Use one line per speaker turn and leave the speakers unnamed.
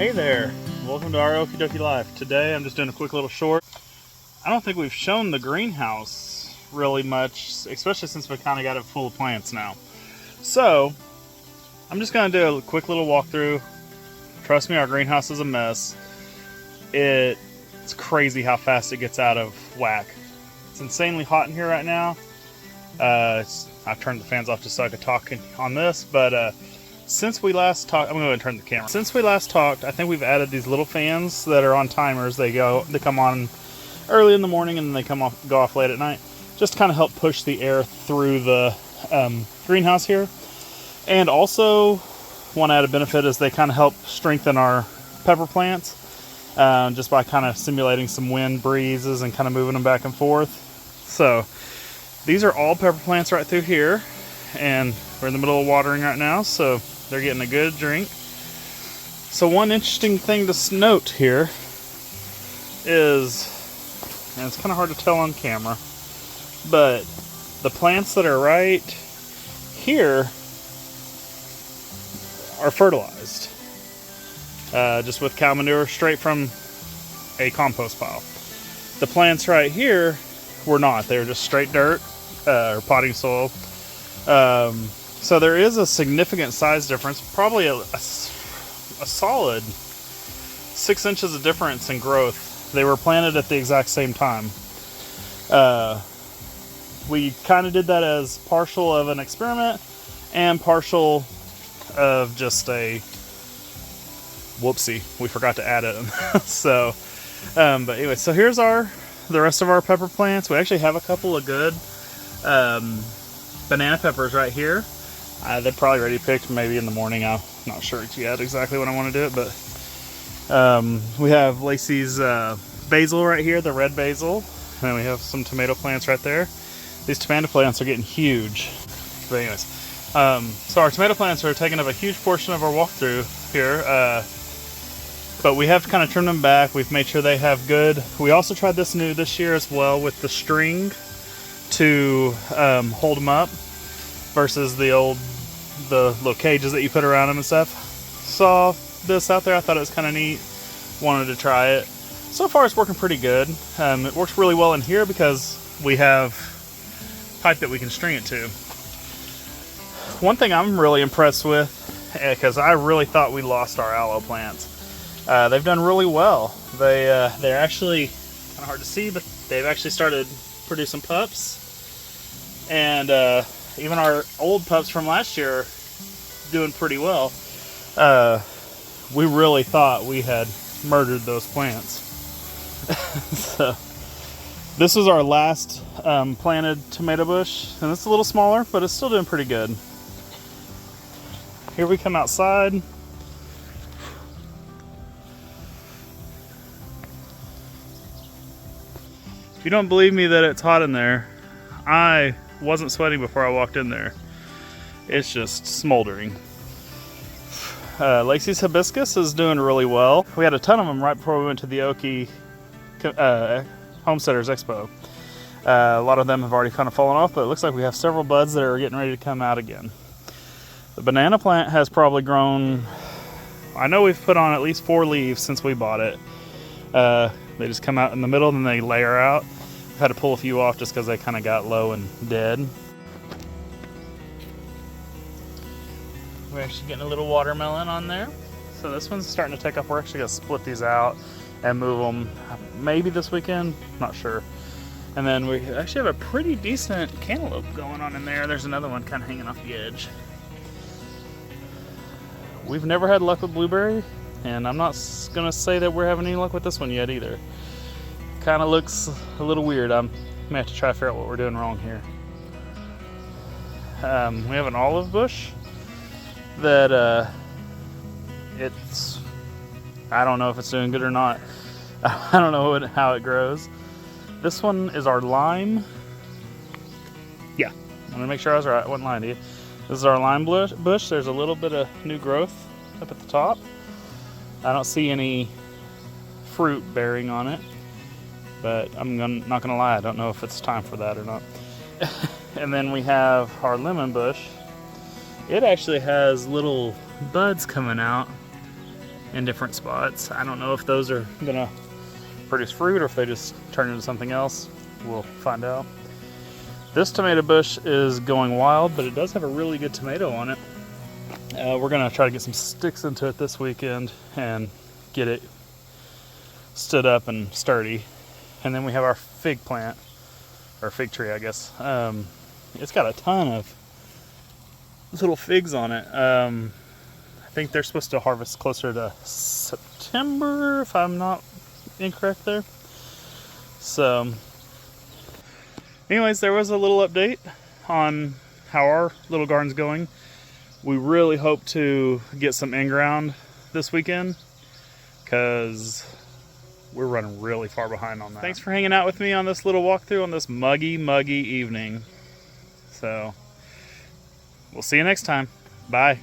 Hey there, welcome to our Okie Dokie Life. Today I'm just doing a quick little short. I don't think we've shown the greenhouse really much, especially since we kind of got it full of plants now. So I'm just going to do a quick little walkthrough. Trust me, our greenhouse is a mess. It's crazy how fast it gets out of whack. It's insanely hot in here right now. I've turned the fans off just so I could talk on this, but since we last talked, I'm going to go and turn the camera. Since we last talked, I think we've added these little fans that are on timers. They come on early in the morning and then they go off late at night, just to kind of help push the air through the greenhouse here. And also, one added benefit is they kind of help strengthen our pepper plants, just by kind of simulating some wind breezes and kind of moving them back and forth. So these are all pepper plants right through here, and we're in the middle of watering right now, so they're getting a good drink. So one interesting thing to note here is, and it's kind of hard to tell on camera, but the plants that are right here are fertilized, just with cow manure straight from a compost pile. The plants right here were not. They were just straight dirt or potting soil. So there is a significant size difference, probably a solid 6 inches of difference in growth. They were planted at the exact same time. We kind of did that as partial of an experiment and partial of just a whoopsie. We forgot to add it. So, but anyway, so here's the rest of our pepper plants. We actually have a couple of good banana peppers right here. They're probably already picked, maybe in the morning. I'm not sure yet exactly when I want to do it, but we have Lacey's basil right here, the red basil, and we have some tomato plants right there. These tomato plants are getting huge. But anyways, so our tomato plants are taking up a huge portion of our walkthrough here, but we have kind of trimmed them back. We've made sure they have good. We also tried this year as well with the string to hold them up versus the little cages that you put around them and stuff. Saw this out there, I thought it was kind of neat, wanted to try it. So far it's working pretty good. It works really well in here because we have pipe that we can string it to. One thing I'm really impressed with, because I really thought we lost our aloe plants, they've done really well. They're actually kind of hard to see, but they've actually started producing pups, and even our old pups from last year are doing pretty well. We really thought we had murdered those plants. So this is our last planted tomato bush, and it's a little smaller, but it's still doing pretty good. Here we come outside. If you don't believe me that it's hot in there, I wasn't sweating before I walked in there. It's just smoldering. Lacey's hibiscus is doing really well. We had a ton of them right before we went to the Okie Homesteaders Expo. A lot of them have already kind of fallen off, but it looks like we have several buds that are getting ready to come out again. The banana plant has probably grown, I know we've put on at least 4 leaves since we bought it. They just come out in the middle and then they layer out. I've had to pull a few off just because they kind of got low and dead. We're actually getting a little watermelon on there. So this one's starting to take up. We're actually going to split these out and move them maybe this weekend, not sure. And then we actually have a pretty decent cantaloupe going on in there. There's another one kind of hanging off the edge. We've never had luck with blueberry, and I'm not going to say that we're having any luck with this one yet either. Kind of looks a little weird. I may have to try to figure out what we're doing wrong here. We have an olive bush that I don't know if it's doing good or not. I don't know how it grows. This one is our lime. Yeah, I'm gonna make sure I was right. I wasn't lying to you. This is our lime bush. There's a little bit of new growth up at the top. I don't see any fruit bearing on it, but not gonna lie, I don't know if it's time for that or not. And then we have our lemon bush. It actually has little buds coming out in different spots. I don't know if those are gonna produce fruit or if they just turn into something else. We'll find out. This tomato bush is going wild, but it does have a really good tomato on it. We're gonna try to get some sticks into it this weekend and get it stood up and sturdy. And then we have our fig plant, or fig tree, I guess. It's got a ton of little figs on it. I think they're supposed to harvest closer to September, if I'm not incorrect there. So, anyways, there was a little update on how our little garden's going. We really hope to get some in-ground this weekend because we're running really far behind on that. Thanks for hanging out with me on this little walkthrough on this muggy evening. So, we'll see you next time. Bye.